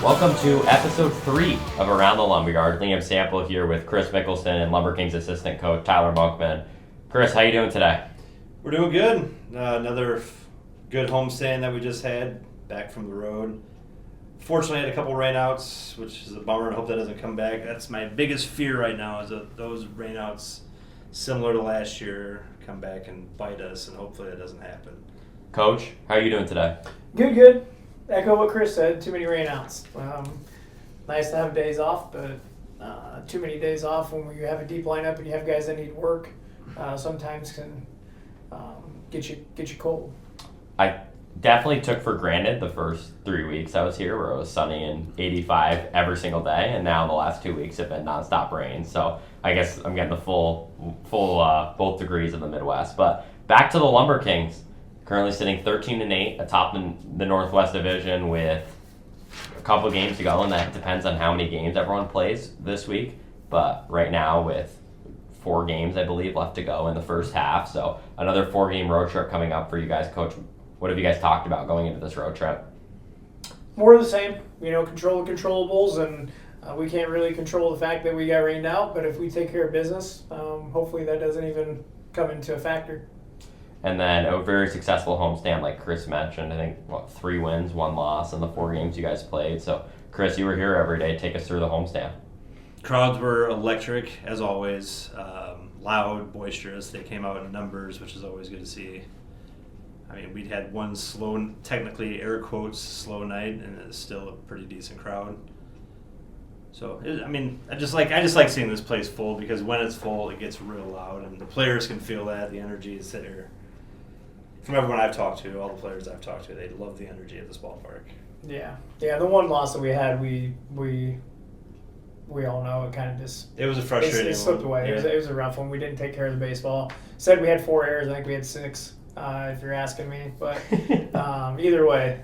Welcome to episode 3 of Around the Lumberyard. Liam Sample here with Chris Mickelson and LumberKings assistant coach Tyler Monkman. Chris, how you doing today? We're doing good. Another good homestand that we just had back from the road. Fortunately, I had a couple rainouts, which is a bummer, and I hope that doesn't come back. That's my biggest fear right now, is that those rainouts, similar to last year, come back and bite us, and hopefully that doesn't happen. Coach, how are you doing today? Good. Echo what Chris said, too many rainouts. Nice to have days off, but too many days off when you have a deep lineup and you have guys that need work sometimes can get you cold. I definitely took for granted the first 3 weeks I was here where it was sunny and 85 every single day, and now the last 2 weeks have been nonstop rain. So I guess I'm getting the full both degrees of the Midwest. But back to the LumberKings. Currently sitting 13-8 atop the Northwest Division with a couple of games to go, and that depends on how many games everyone plays this week. But right now with 4 games, I believe, left to go in the first half, so another 4-game road trip coming up for you guys. Coach, what have you guys talked about going into this road trip? More of the same, control the controllables, and we can't really control the fact that we got rained out, but if we take care of business, hopefully that doesn't even come into a factor. And then a very successful homestand, like Chris mentioned. I think, 3 wins, 1 loss in the 4 games you guys played. So, Chris, you were here every day. Take us through the homestand. Crowds were electric, as always. Loud, boisterous. They came out in numbers, which is always good to see. I mean, we'd had one slow, technically air quotes, slow night, and it's still a pretty decent crowd. So, I just like seeing this place full, because when it's full, it gets real loud, and the players can feel that. The energy is there. From everyone I've talked to, all the players I've talked to, they love the energy at this ballpark. Yeah. The one loss that we had, we all know it kind of just. It was a frustrating one. It slipped away. Yeah. It was a rough one. We didn't take care of the baseball. Said we had 4 errors. I think we had 6. If you're asking me, but either way,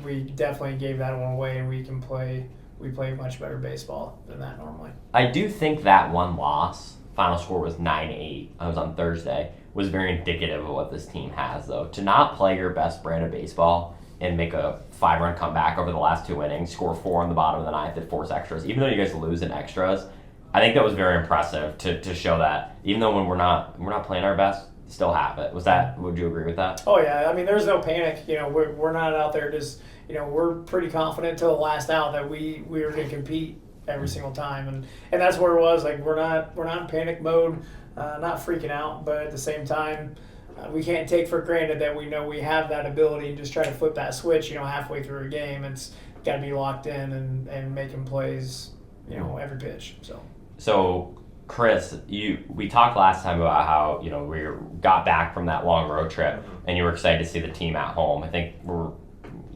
we definitely gave that one away, and we play much better baseball than that normally. I do think that one loss, final score was 9-8. I was on Thursday. Was very indicative of what this team has, though. To not play your best brand of baseball and make a 5-run comeback over the last 2 innings, score 4 in the bottom of the ninth and force extras, even though you guys lose in extras, I think that was very impressive to show that even though when we're not playing our best, still have it. Would you agree with that? Oh yeah, I mean there's no panic. We're not out there just we're pretty confident till the last out that we were going to compete every single time, and that's where it was. Like we're not in panic mode. Not freaking out, but at the same time, we can't take for granted that we know we have that ability and just try to flip that switch, halfway through a game. It's got to be locked in and making plays, every pitch. So, Chris, we talked last time about how, we got back from that long road trip and you were excited to see the team at home. I think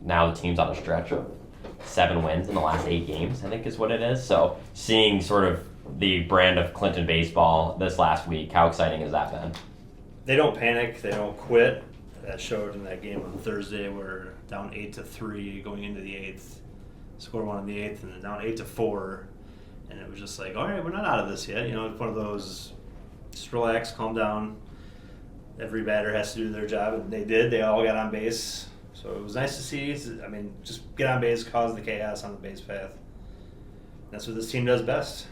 now the team's on a stretch of 7 wins in the last 8 games, I think is what it is. So, seeing sort of the brand of Clinton baseball this last week, how exciting has that been? They don't panic. They don't quit. That showed in that game on Thursday. We're down 8-3 going into the 8th. Score 1 in the 8th, and then down 8-4. And it was just like, all right, we're not out of this yet. It's one of those, just relax, calm down. Every batter has to do their job, and they did. They all got on base. So it was nice to see. Just get on base, cause the chaos on the base path. That's what this team does best.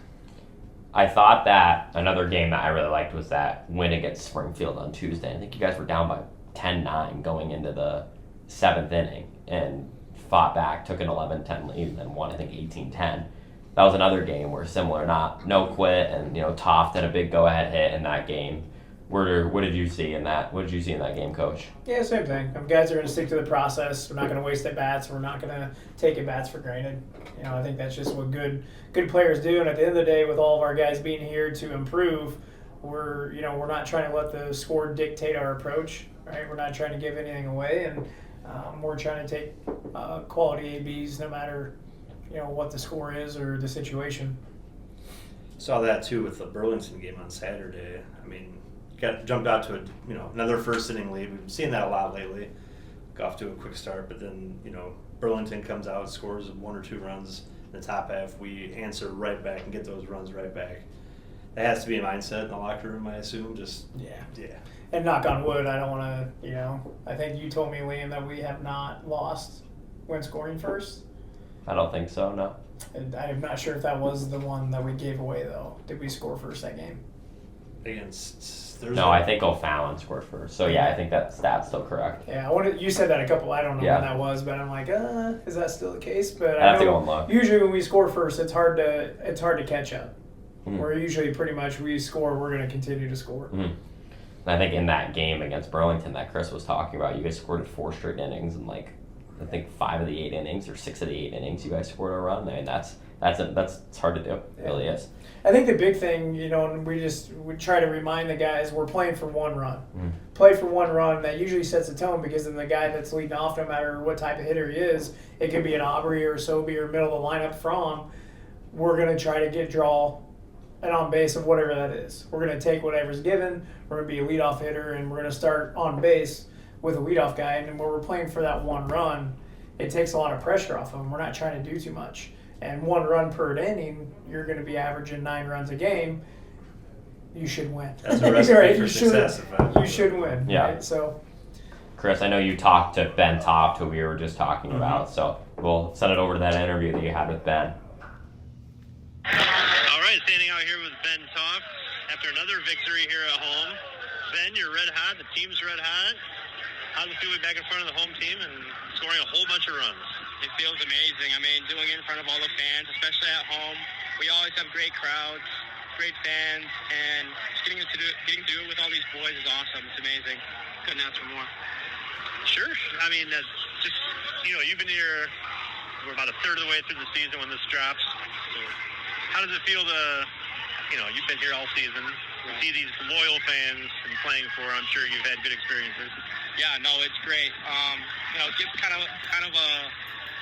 I thought that another game that I really liked was that win against Springfield on Tuesday. I think you guys were down by 10-9 going into the 7th inning and fought back, took an 11-10 lead, and then won, I think, 18-10. That was another game where similar, no quit, and Toft had a big go-ahead hit in that game. What did you see in that? What did you see in that game, Coach? Yeah, same thing. Guys are going to stick to the process. We're not going to waste at bats. We're not going to take at bats for granted. I think that's just what good players do. And at the end of the day, with all of our guys being here to improve, we're not trying to let the score dictate our approach. Right? We're not trying to give anything away, and we're trying to take quality ABs no matter what the score is or the situation. Saw that too with the Burlington game on Saturday. Jumped out to another first inning lead. We've been seeing that a lot lately. Got off to a quick start, but then Burlington comes out, scores 1 or 2 runs in the top half. We answer right back and get those runs right back. That has to be a mindset in the locker room, I assume. Yeah. And knock on wood, I don't want to. I think you told me, Liam, that we have not lost when scoring first. I don't think so, no. And I'm not sure if that was the one that we gave away, though. Did we score first that game? Against No, I think O'Fallon scored first. So, yeah, I think that stat's still correct. Yeah, you said that a couple. I don't know when that was, but I'm like, is that still the case? But I have to go and look. Usually when we score first, it's hard to catch up. We're usually pretty much we score, we're going to continue to score. I think in that game against Burlington that Chris was talking about, you guys scored in 4 straight innings, and like I think 5 of the 8 innings or 6 of the 8 innings you guys scored a run. I mean, that's it's hard to do. It really is. I think the big thing, and we try to remind the guys we're playing for one run. Play for one run. That usually sets the tone because then the guy that's leading off, no matter what type of hitter he is, it could be an Aubrey or Sobey or middle of the lineup from. We're going to try to draw an on base of whatever that is. We're going to take whatever's given. We're going to be a leadoff hitter, and we're going to start on base with a leadoff guy. And when we're playing for that one run, it takes a lot of pressure off of him. We're not trying to do too much. And 1 run per inning, you're going to be averaging 9 runs a game. You should win. That's a recipe for success. You should win. Yeah. Right? So, Chris, I know you talked to Ben Toft, who we were just talking about. So we'll send it over to that interview that you had with Ben. All right, standing out here with Ben Toft after another victory here at home. Ben, you're red hot. The team's red hot. How does it feel to be back in front of the home team and scoring a whole bunch of runs? It feels amazing. I mean, doing it in front of all the fans, especially at home. We always have great crowds, great fans, and just getting to do it with all these boys is awesome. It's amazing. Couldn't ask for more. Sure. I mean, that's just, you've been here, we're about a third of the way through the season when this drops. So how does it feel to, you've been here all season, to see these loyal fans and playing for, I'm sure you've had good experiences. Yeah, no, it's great. It gives kind of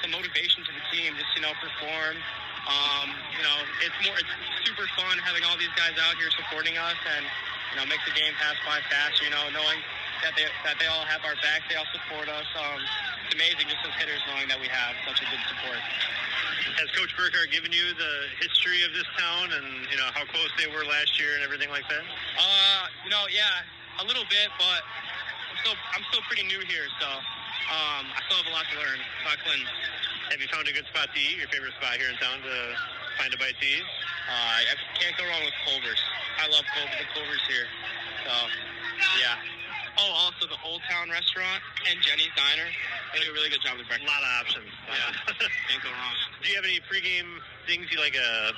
some motivation to the team, just, perform. It's super fun having all these guys out here supporting us and, makes the game pass by faster, knowing that they all have our back, they all support us. It's amazing just as hitters knowing that we have such a good support. Has Coach Burkhardt given you the history of this town and, how close they were last year and everything like that? Yeah, a little bit, but I'm still pretty new here, so I still have a lot to learn. Buckland. Have you found a good spot to eat, your favorite spot here in town to find a bite to eat? I can't go wrong with Culver's. I love the Culver's here. So, yeah. Oh, also the Old Town Restaurant and Jenny's Diner. They do a really good job with breakfast. A lot of options. Yeah. Can't go wrong. Do you have any pregame things you like a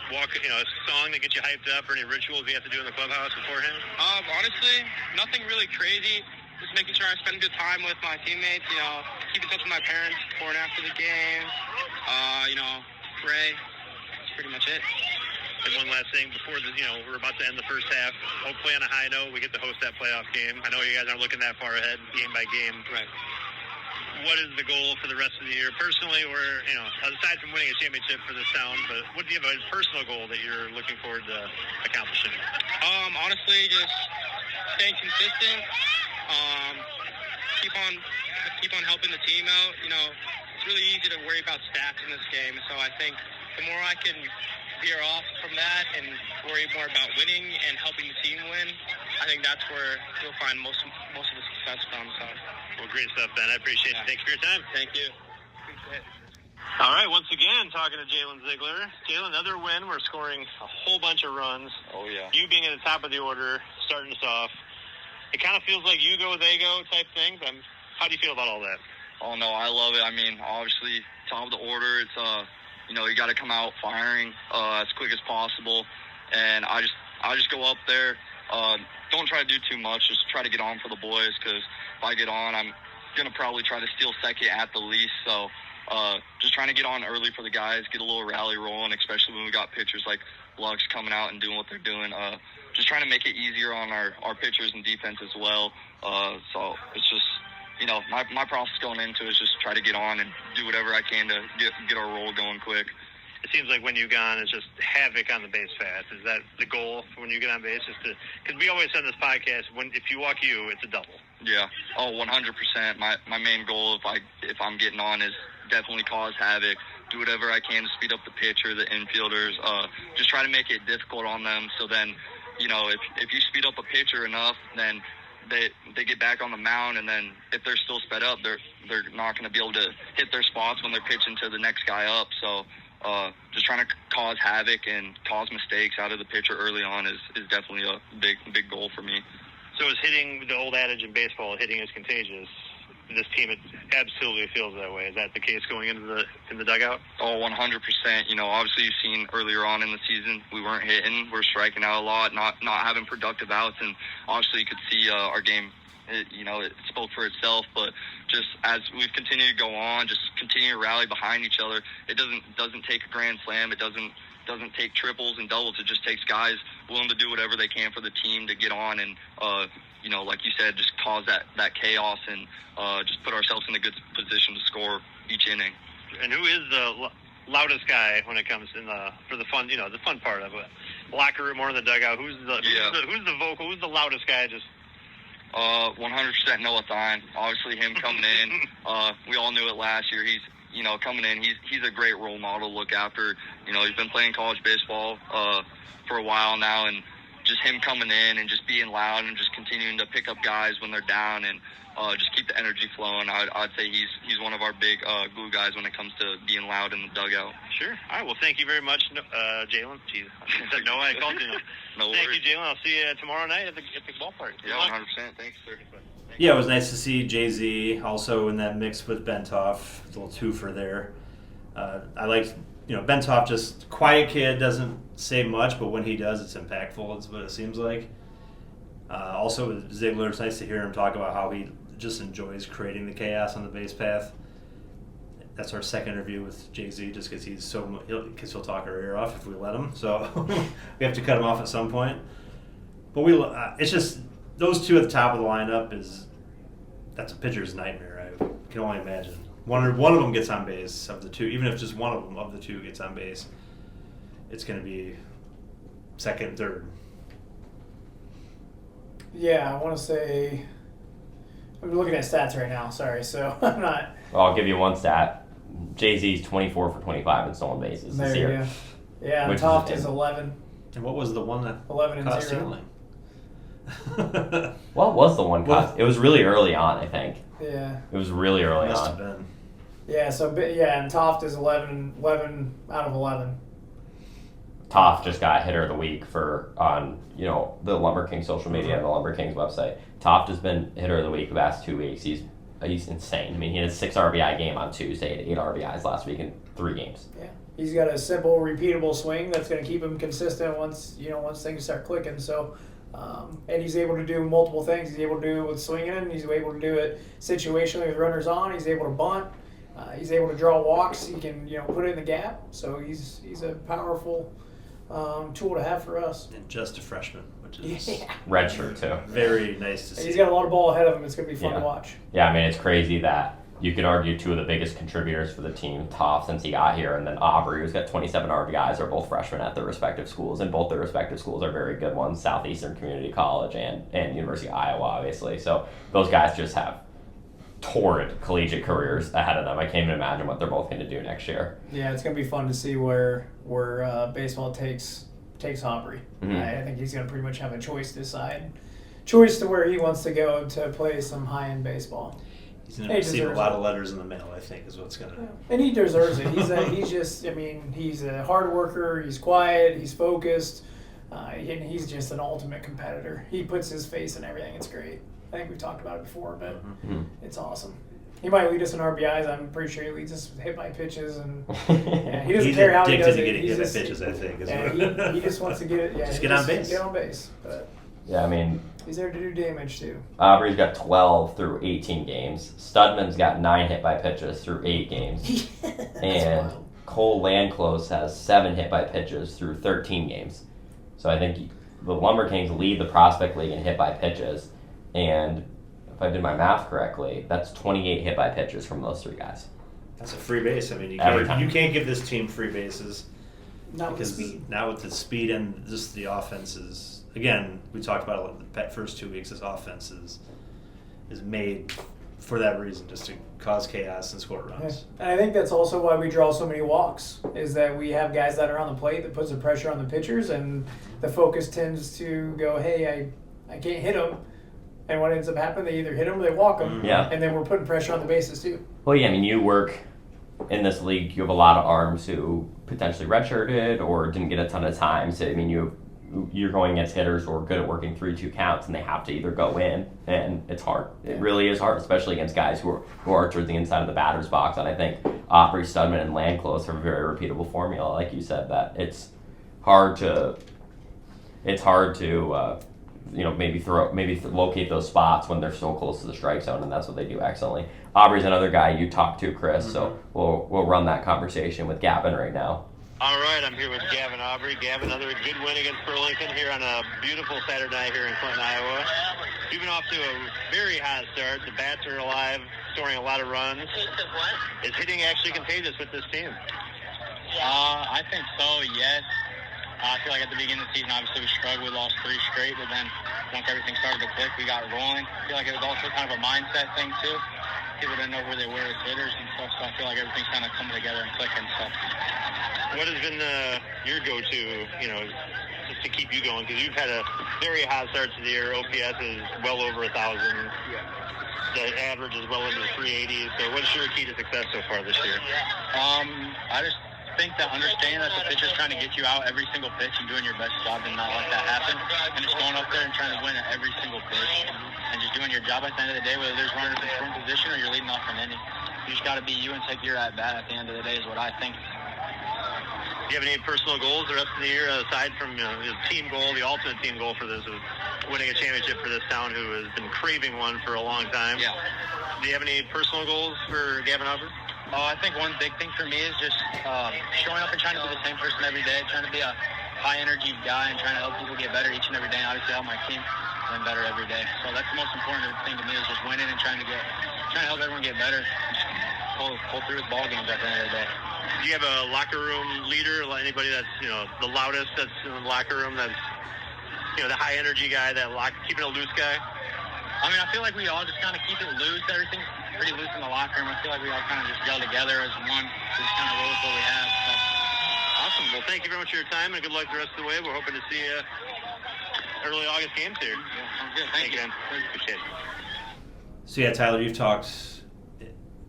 song that gets you hyped up or any rituals you have to do in the clubhouse beforehand? Honestly, nothing really crazy. Just making sure I spend good time with my teammates, keep in touch with my parents before and after the game, pray. That's pretty much it. And one last thing, before we're about to end the first half, hopefully on a high note, we get to host that playoff game. I know you guys aren't looking that far ahead, game by game. Right. What is the goal for the rest of the year, personally, or, aside from winning a championship for this town, but what do you have a personal goal that you're looking forward to accomplishing? Honestly, just staying consistent, keep on helping the team out. It's really easy to worry about stats in this game, so I think the more I can veer off from that and worry more about winning and helping the team win, I think that's where you'll find most of the success from. So, well, great stuff, Ben. I appreciate it. Thanks for your time. Thank you. Appreciate it. All right, once again, talking to Jalen Ziegler. Jalen, another win. We're scoring a whole bunch of runs. Oh, yeah. You being at the top of the order, starting us off. It kind of feels like you go, they go type thing. How do you feel about all that? Oh, no, I love it. I mean, obviously, top of the order, it's, you got to come out firing as quick as possible. And I just go up there. Don't try to do too much. Just try to get on for the boys, because if I get on, I'm going to probably try to steal second at the least. So just trying to get on early for the guys, get a little rally rolling, especially when we got pitchers like Lux coming out and doing what they're doing. Just trying to make it easier on our pitchers and defense as well. So it's just, my process going into it is just try to get on and do whatever I can to get our roll going quick. It seems like when you get on, it's just havoc on the base fast. Is that the goal for when you get on base? Because we always say in this podcast, if you walk it's a double. Yeah. Oh, 100%. My main goal if I'm getting on is definitely cause havoc. Do whatever I can to speed up the pitcher, the infielders. Just try to make it difficult on them. So then, if you speed up a pitcher enough, then they get back on the mound, and then if they're still sped up, they're not going to be able to hit their spots when they're pitching to the next guy up. So just trying to cause havoc and cause mistakes out of the pitcher early on is definitely a big goal for me. So is hitting, the old adage in baseball, hitting is contagious. This team, it absolutely feels that way. Is that the case going into the dugout? Oh, 100%. You know, obviously you've seen earlier on in the season we weren't hitting, we're striking out a lot, not having productive outs, and obviously you could see our game. It spoke for itself, but just as we've continued to go on, just continue to rally behind each other. It doesn't take a grand slam. It doesn't take triples and doubles. It just takes guys willing to do whatever they can for the team to get on and like you said, just cause that chaos and just put ourselves in a good position to score each inning. And who is the loudest guy when it comes for the fun, the fun part of it? Locker room or in the dugout? Who's the vocal? Who's the loudest guy? Just 100% Noah Thine. Obviously, him coming in, we all knew it last year. He's coming in. He's a great role model to look after. He's been playing college baseball for a while now, and just him coming in and just being loud and just continuing to pick up guys when they're down and just keep the energy flowing. I'd say he's one of our big glue guys when it comes to being loud in the dugout. Sure. All right. Well, thank you very much, Jalen. Jeez, I said Noah. I called you. No thank worries. you, Jalen. I'll see you tomorrow night at the ballpark. Yeah, 100%. Thanks, sir. Yeah, it was nice to see Jay-Z also in that mix with Bentoff. It's a little twofer there. I liked, Bentoff, just quiet kid, doesn't say much, but when he does, it's impactful. It's what it seems like. Also with Ziegler, it's nice to hear him talk about how he just enjoys creating the chaos on the base path. That's our second interview with Jay-Z, just because he'll talk our ear off if we let him. So we have to cut him off at some point. But it's just those two at the top of the lineup that's a pitcher's nightmare. I can only imagine. One of them gets on base of the two, even if just one of them of the two gets on base, it's going to be second, third. Yeah, I want to say. I'm looking at stats right now. Sorry, so I'm not. Well, I'll give you one stat. Jay-Z's 24 for 25 in stolen bases this year. There you go. Yeah, and Toft is 11. And what was the one that 11 and caught 0. stealing? What was the one cut? It was really early on, I think. Yeah. It was really early Must on. have been. Yeah, and Toft is 11 out of 11. Toft just got hitter of the week on the LumberKings social media and the LumberKings website. Toft has been hitter of the week the past 2 weeks. He's insane. I mean, he had a 6 RBI game on Tuesday, had 8 RBIs last week in 3 games. Yeah, he's got a simple, repeatable swing that's going to keep him consistent once things start clicking. So, and he's able to do multiple things. He's able to do it with swinging. He's able to do it situationally with runners on. He's able to bunt. He's able to draw walks. He can put it in the gap. So he's a powerful tool to have for us. And just a freshman, which is Red shirt too. very nice to see. He's got a lot of ball ahead of him. It's going to be fun to watch. Yeah, I mean, it's crazy that you could argue 2 of the biggest contributors for the team, Toft, since he got here, and then Aubrey, who's got 27 RBIs, are both freshmen at their respective schools, and both their respective schools are very good ones, Southeastern Community College and University of Iowa, obviously. So those guys just have torrid collegiate careers ahead of them. I can't even imagine what they're both going to do next year. Yeah, it's going to be fun to see where baseball takes Aubrey. Mm-hmm. I think he's going to pretty much have a choice to where he wants to go to play some high-end baseball. He's going to receive a lot of letters in the mail, I think, is what's going to... And he deserves it. He's a hard worker, he's quiet, he's focused, and he's just an ultimate competitor. He puts his face in everything. It's great. I think we've talked about it before, but It's awesome. He might lead us in RBIs. I'm pretty sure he leads us with hit by pitches, and he doesn't care how he does it. He's addicted to getting hit by pitches, I think. He just wants to get it. Yeah, just get on base. Get on base. But Yeah, I mean, he's there to do damage too. Aubrey's got 12 through 18 games. Studman's got 9 hit by pitches through 8 games. And wild. Cole Landclose has 7 hit by pitches through 13 games. So I think the LumberKings lead the prospect league in hit by pitches. And if I did my math correctly, that's 28 hit by pitches from those 3 guys. That's a free base. I mean, you Every time. can't give this team free bases. Not with speed. Now with the speed and just the offenses. Again, we talked about it the first 2 weeks. This offense is made for that reason, just to cause chaos and score runs. Yeah. And I think that's also why we draw so many walks, is that we have guys that are on the plate that puts the pressure on the pitchers, and the focus tends to go, hey, I can't hit them. And what ends up happening, they either hit them or they walk them. Yeah. And then we're putting pressure on the bases too. Well, yeah, I mean, you work in this league, you have a lot of arms who potentially redshirted or didn't get a ton of time. So, I mean, you're going against hitters who are good at working 3-2 counts, and they have to either go in, and it's hard. It really is hard, especially against guys who are towards the inside of the batter's box. And I think Aubrey, Studman, and Landclose have a very repeatable formula, like you said, that it's hard to maybe locate those spots when they're so close to the strike zone, and that's what they do excellently. Aubrey's another guy you talked to, Chris, so we'll run that conversation with Gavin right now. All right, I'm here with Gavin Aubrey. Gavin, another good win against Burlington here on a beautiful Saturday night here in Clinton, Iowa. You've been off to a very hot start. The bats are alive, scoring a lot of runs. Is hitting actually contagious with this team? I think so, yes. I feel like at the beginning of the season, obviously we struggled. We lost 3 straight, but then once everything started to click, we got rolling. I feel like it was also kind of a mindset thing, too. People didn't know where they were as hitters and stuff, so I feel like everything's kind of coming together and clicking. So, what has been your go-to, just to keep you going? Because you've had a very hot start to the year. OPS is well over 1,000. The average is well into the 380s. So what's your key to success so far this year? I just think that understanding that the pitcher's trying to get you out every single pitch and doing your best job and not let that happen, and just going up there and trying to win at every single pitch and just doing your job at the end of the day, whether there's runners in scoring position or you're leading off an inning. You just got to be you and take your at-bat at the end of the day is what I think. Do you have any personal goals the rest of the year aside from the team goal, the ultimate team goal for this is winning a championship for this town who has been craving one for a long time? Yeah. Do you have any personal goals for Gavin Aubrey? I think one big thing for me is just showing up and trying to be the same person every day, trying to be a high-energy guy and trying to help people get better each and every day, and obviously help my team win better every day. So that's the most important thing to me is just winning and trying to help everyone get better and just pull through with ball games at the end of the day. Do you have a locker room leader, anybody that's, the loudest that's in the locker room, that's, the high-energy guy, keeping a loose guy? I mean, I feel like we all just kind of keep it loose. Everything's pretty loose in the locker room. I feel like we all kind of just gel together as one. Just kind of roll with what we have. So. Awesome. Well, thank you very much for your time, and good luck the rest of the way. We're hoping to see you early August games here. Yeah, sounds good. Thank you. Man. Appreciate it. So yeah, Tyler, you've talked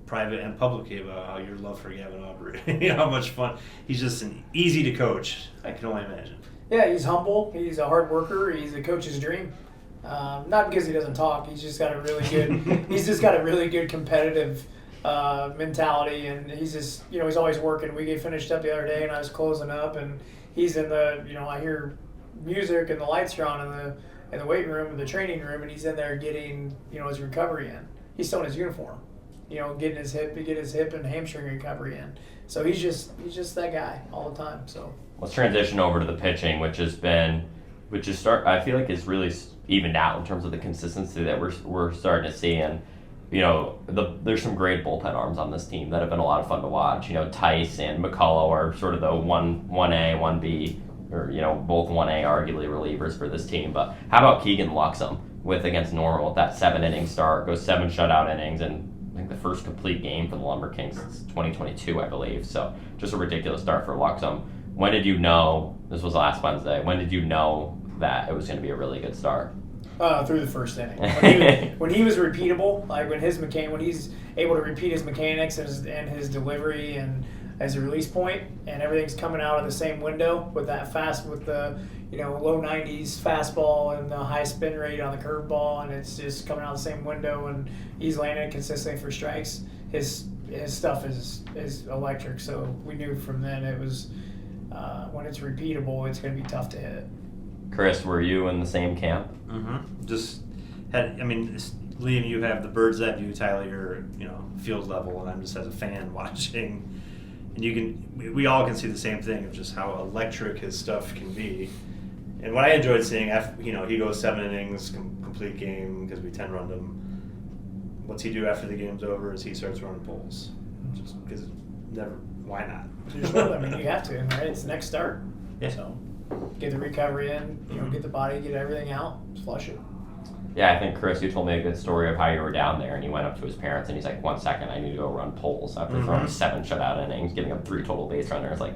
private and publicly about how your love for Gavin Aubrey, how much fun. He's just easy to coach. I can only imagine. Yeah, he's humble. He's a hard worker. He's a coach's dream. Not because he doesn't talk. He's just got a really good. He's just got a really good competitive mentality, and he's just he's always working. We get finished up the other day, and I was closing up, and he's in the I hear music and the lights are on in the weight room, in the training room, and he's in there getting his recovery in. He's still in his uniform, getting his hip and hamstring recovery in. So he's just that guy all the time. So let's transition over to the pitching, I feel like is really evened out in terms of the consistency that we're starting to see, and there's some great bullpen arms on this team that have been a lot of fun to watch. Tice and McCullough are sort of the 1A, 1B, or both 1A arguably relievers for this team. But how about Keegan Luxem against Normal with that 7-inning start, goes 7 shutout innings, and I think the first complete game for the LumberKings since 2022, I believe. So just a ridiculous start for Luxem. When did you know, this was last Wednesday, when did you know that it was going to be a really good start? Through the first inning. When he was repeatable, like when he's able to repeat his mechanics and his delivery and as a release point, and everything's coming out of the same window with the low 90s fastball and the high spin rate on the curveball, and it's just coming out of the same window, and he's landing it consistently for strikes. His stuff is electric. So we knew from then it was when it's repeatable, it's going to be tough to hit. Chris, were you in the same camp? Mm-hmm. Liam, you have the bird's eye view. Tyler, you're field level, and I'm just as a fan watching. And we all can see the same thing of just how electric his stuff can be. And what I enjoyed seeing, he goes 7 innings, complete game because we 10-runned him. What's he do after the game's over? Is he starts running polls? Just because why not? You have to, right? It's the next start. Yeah. So get the recovery in, get the body, get everything out, flush it. Yeah, I think, Chris, you told me a good story of how you were down there and you went up to his parents and he's like, 1 second, I need to go run polls after throwing 7 shutout innings, giving up 3 total base runners. Like,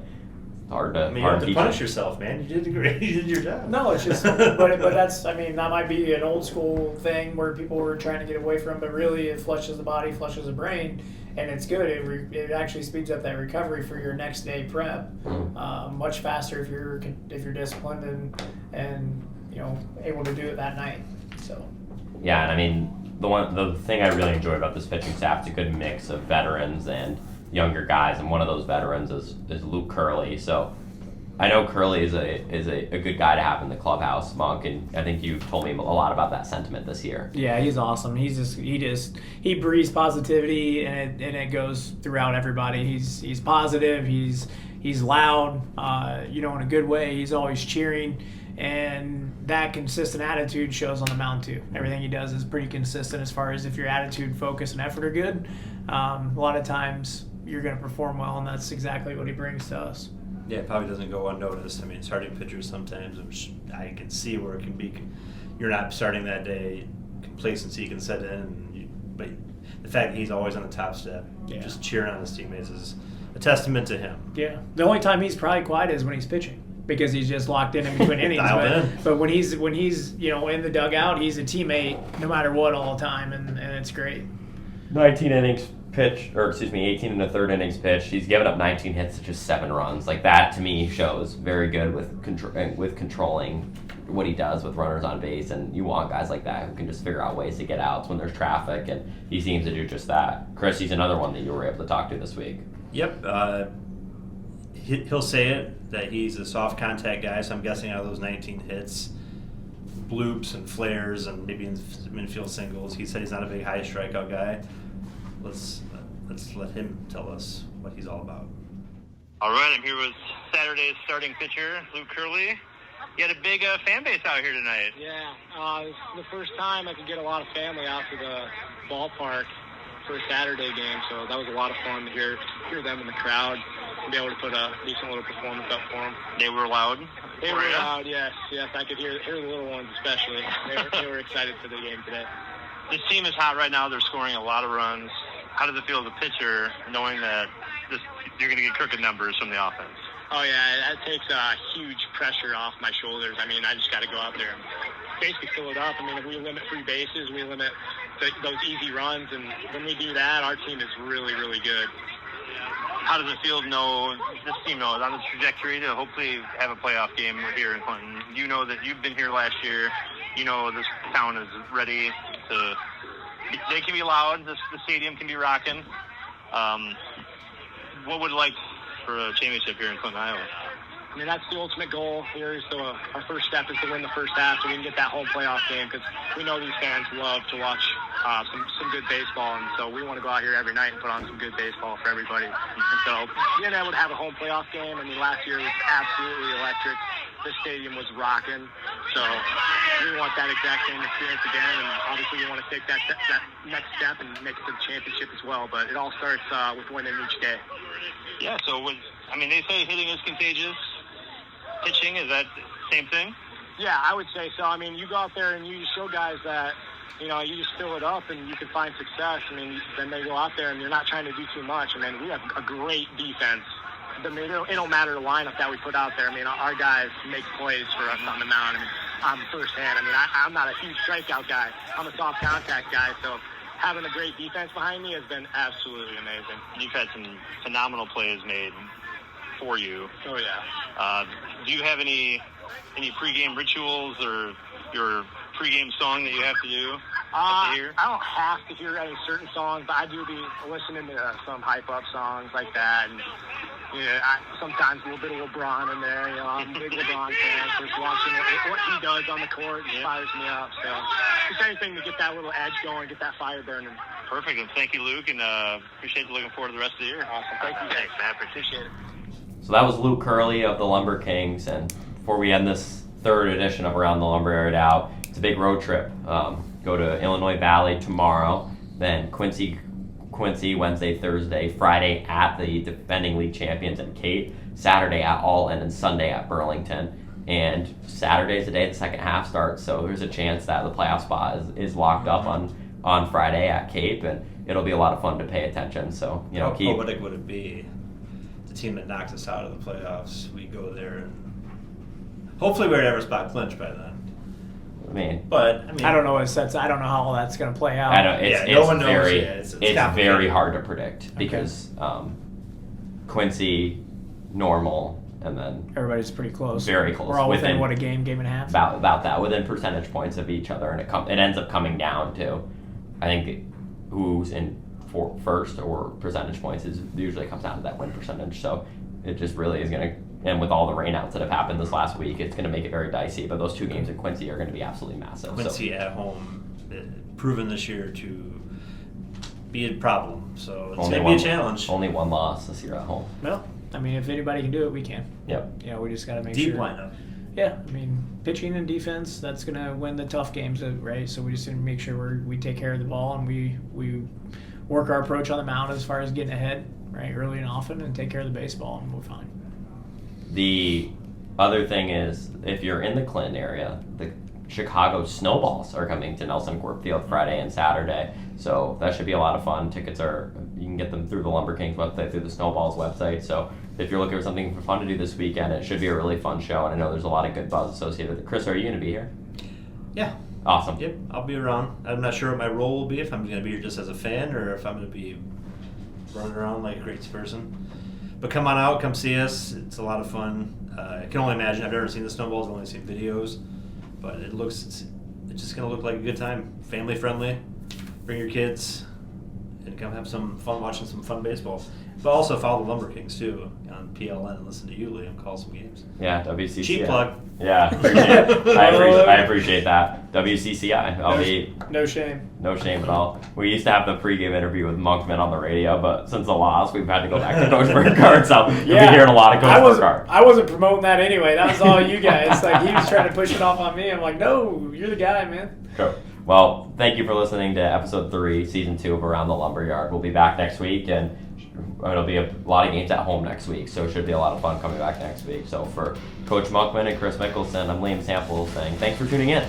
hard to. I mean, you hard don't have to teach punish them. yourself, man. You did great. You did your job. No, it's just, but that's, I mean, that might be an old school thing where people were trying to get away from, but really it flushes the body, flushes the brain, and it's good. It actually speeds up that recovery for your next day prep, much faster if you're disciplined and able to do it that night. So. Yeah, and I mean the thing I really enjoy about this pitching staff is a good mix of veterans and younger guys, and one of those veterans is Luke Curley. So I know Curley is a good guy to have in the clubhouse, Monk, and I think you've told me a lot about that sentiment this year. Yeah, he's awesome. He breathes positivity, and it goes throughout everybody. He's positive. He's loud. In a good way. He's always cheering, and that consistent attitude shows on the mound too. Everything he does is pretty consistent as far as if your attitude, focus, and effort are good. A lot of times you're going to perform well, and that's exactly what he brings to us. Yeah, it probably doesn't go unnoticed. I mean, starting pitchers sometimes, which I can see where it can be. You're not starting that day, complacency can set in. But the fact that he's always on the top step, just cheering on his teammates, is a testament to him. Yeah, the only time he's probably quiet is when he's pitching, because he's just locked in between innings. But when he's in the dugout, he's a teammate no matter what all the time, and it's great. 18 innings pitched, 18 and a third innings pitched. He's given up 19 hits to just 7 runs. Like, that to me shows very good with controlling what he does with runners on base, and you want guys like that who can just figure out ways to get outs when there's traffic, and he seems to do just that. Chris, he's another one that you were able to talk to this week. Yep. He'll say it that he's a soft contact guy, so I'm guessing out of those 19 hits, bloops and flares and maybe infield singles, he said he's not a big high strikeout guy. Let's let him tell us what he's all about. All right, I'm here with Saturday's starting pitcher, Luke Curley. You had a big fan base out here tonight. Yeah, it's the first time I could get a lot of family out to the ballpark for a Saturday game, so that was a lot of fun to hear them in the crowd and be able to put a decent little performance up for them. They were loud? They were loud, yes. I could hear the little ones especially. They were excited for the game today. This team is hot right now. They're scoring a lot of runs. How does it feel as a pitcher knowing that you're going to get crooked numbers from the offense? Oh, yeah, that takes huge pressure off my shoulders. I mean, I just got to go out there and basically fill it up. I mean, if we limit free bases, we limit those easy runs, and when we do that, our team is really, really good. How does it feel to know this team is on the trajectory to hopefully have a playoff game here in Clinton? You know that you've been here last year. You know this town is ready to – they can be loud. The stadium can be rocking. What would you like for a championship here in Clinton, Iowa? I mean, that's the ultimate goal here. So our first step is to win the first half so we can get that home playoff game, because we know these fans love to watch some good baseball, and so we want to go out here every night and put on some good baseball for everybody. And so being able to have a home playoff game, I mean, last year was absolutely electric. This stadium was rocking, so we want that exact same experience again, and obviously we want to take that next step and make it to the championship as well, but it all starts with winning each day. Yeah, so they say hitting is contagious. Pitching, is that the same thing? Yeah, I would say so. I mean, you go out there and you just show guys that, you just fill it up and you can find success. I mean, then they go out there and you're not trying to do too much. I mean, we have a great defense. I mean, it don't matter the lineup that we put out there. I mean, our guys make plays for us on the mound. I mean, I'm firsthand. I mean, I'm not a huge strikeout guy. I'm a soft contact guy, so having a great defense behind me has been absolutely amazing. You've had some phenomenal plays made for you. Oh, yeah. Do you have any pregame rituals or your pregame song that you have to do? I don't have to hear any certain songs, but I do be listening to some hype-up songs like that. And sometimes a little bit of LeBron in there. I'm a big LeBron fan. Just watching what he does on the court fires me up. So just anything to get that little edge going, get that fire burning. Perfect. And thank you, Luke, and appreciate looking forward to the rest of the year. Awesome. Thank you. Thanks, man. Appreciate it. So that was Luke Curley of the LumberKings, and before we end this third edition of Around the LumberYard Out, it's a big road trip. Go to Illinois Valley tomorrow, then Quincy Wednesday, Thursday, Friday at the defending league champions at Cape, Saturday at Alton, and Sunday at Burlington. And Saturday's the day the second half starts, so there's a chance that the playoff spot is locked up on Friday at Cape, and it'll be a lot of fun to pay attention. So How poetic would it be the team that knocked us out of the playoffs, we go there and hopefully we're at every spot clinch by then. But I don't know what sets. I don't know how all that's going to play out. I know no one knows. very It's it's very hard to predict because Quincy, normal, and then Everybody's pretty close. very close. We're all within what, a game and a half. About that, within percentage points of each other, and it ends up coming down to, I think, who's in first or percentage points is usually comes down to that win percentage. So it just really is going to. And with all the rainouts that have happened this last week, it's going to make it very dicey. But those 2 games in Quincy are going to be absolutely massive. Quincy at home, proven this year to be a problem. So it's going to be a challenge. Only 1 loss this year at home. Well, I mean, if anybody can do it, we can. Yep. We just got to make Deep sure. lineup. Yeah, I mean, pitching and defense, that's going to win the tough games, right? So we just need to make sure we take care of the ball and we work our approach on the mound as far as getting ahead, right, early and often, and take care of the baseball, and we're fine. The other thing is, if you're in the Clinton area, the Chicago Snowballs are coming to Nelson Corp Field Friday and Saturday. So that should be a lot of fun. Tickets you can get them through the LumberKings website, through the Snowballs website. So if you're looking for something fun to do this weekend, it should be a really fun show. And I know there's a lot of good buzz associated with it. Chris, are you going to be here? Yeah. Awesome. Yep, I'll be around. I'm not sure what my role will be, if I'm going to be here just as a fan or if I'm going to be running around like a great person. But come on out, come see us. It's a lot of fun. I can only imagine. I've never seen the Snowballs. I've only seen videos. But it's just going to look like a good time. Family friendly. Bring your kids and come have some fun watching some fun baseball. But also follow the LumberKings too on PLN and listen to you, Liam, call some games. Yeah, WCCI. Cheap plug. Yeah, I appreciate that. WCCI. No shame. No shame at all. We used to have the pregame interview with Monkman on the radio, but since the loss, we've had to go back to Coach Burkhardt, so you'll be hearing a lot of Coach Burkhardt. I wasn't promoting that anyway. That was all you guys. Like, he was trying to push it off on me. I'm like, no, you're the guy, man. Cool. Well, thank you for listening to episode 3, season 2 of Around the LumberYard. We'll be back next week, and it'll be a lot of games at home next week, so it should be a lot of fun coming back next week. So for Coach Monkman and Chris Mickelson, I'm Liam Sample saying thanks for tuning in.